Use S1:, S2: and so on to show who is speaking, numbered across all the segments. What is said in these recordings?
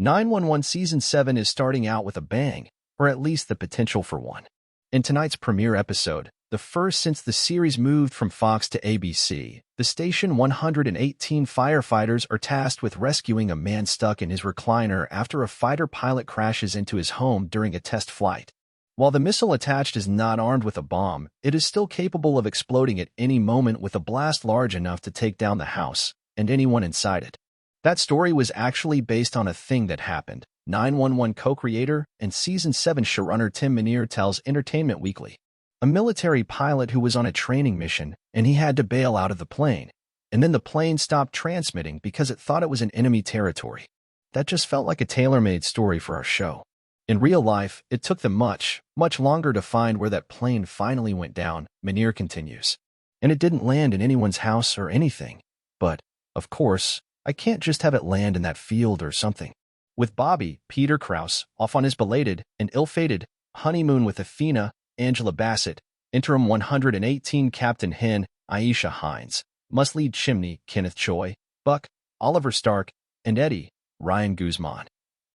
S1: 911 Season 7 is starting out with a bang, or at least the potential for one. In tonight's premiere episode, the first since the series moved from Fox to ABC, the station 118 firefighters are tasked with rescuing a man stuck in his recliner after a fighter pilot crashes into his home during a test flight. While the missile attached is not armed with a bomb, it is still capable of exploding at any moment with a blast large enough to take down the house and anyone inside it. That story was actually based on a thing that happened, 911 co-creator and Season 7 showrunner Tim Minear tells Entertainment Weekly. A military pilot who was on a training mission, and he had to bail out of the plane. And then the plane stopped transmitting because it thought it was in enemy territory. That just felt like a tailor-made story for our show. In real life, it took them much longer to find where that plane finally went down, Minear continues. And it didn't land in anyone's house or anything. But, of course, I can't just have it land in that field or something. With Bobby, Peter Krause, off on his belated and ill-fated honeymoon with Athena, Angela Bassett, Interim 118 Captain Hen, Aisha Hines, Must-Lead Chimney, Kenneth Choi, Buck, Oliver Stark, and Eddie, Ryan Guzman.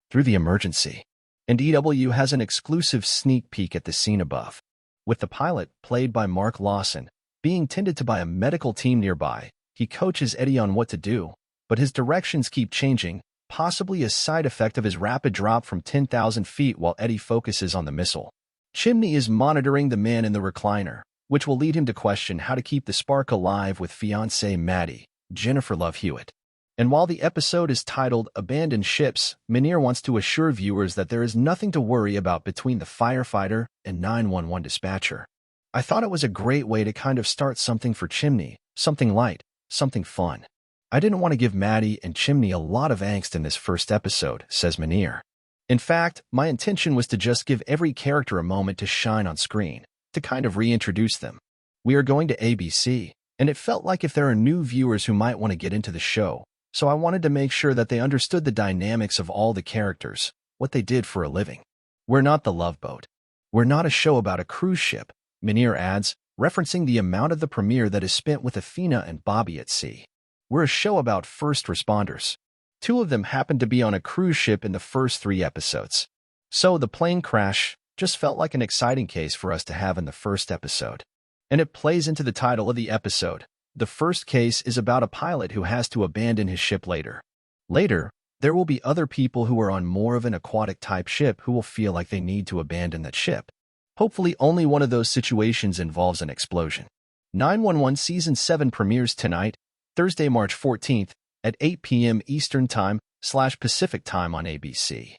S1: Through the emergency. And EW has an exclusive sneak peek at the scene above. With the pilot, played by Mark Lawson, being tended to by a medical team nearby, he coaches Eddie on what to do, but his directions keep changing, possibly a side effect of his rapid drop from 10,000 feet while Eddie focuses on the missile. Chimney is monitoring the man in the recliner, which will lead him to question how to keep the spark alive with fiancée Maddie, Jennifer Love Hewitt. And while the episode is titled Abandoned Ships, Minear wants to assure viewers that there is nothing to worry about between the firefighter and 911 dispatcher. I thought it was a great way to kind of start something for Chimney, something light, something fun. I didn't want to give Maddie and Chimney a lot of angst in this first episode, says Minear. In fact, my intention was to just give every character a moment to shine on screen, to kind of reintroduce them. We are going to ABC, and it felt like if there are new viewers who might want to get into the show, so I wanted to make sure that they understood the dynamics of all the characters, what they did for a living. We're not the Love Boat. We're not a show about a cruise ship, Minear adds, referencing the amount of the premiere that is spent with Athena and Bobby at sea. We're a show about first responders. 2 of them happened to be on a cruise ship in the first 3 episodes. So the plane crash just felt like an exciting case for us to have in the first episode. And it plays into the title of the episode. The first case is about a pilot who has to abandon his ship later. Later, there will be other people who are on more of an aquatic-type ship who will feel like they need to abandon that ship. Hopefully only one of those situations involves an explosion. 911 Season 7 premieres tonight, Thursday, March 14th, at 8 p.m. Eastern Time / Pacific Time on ABC.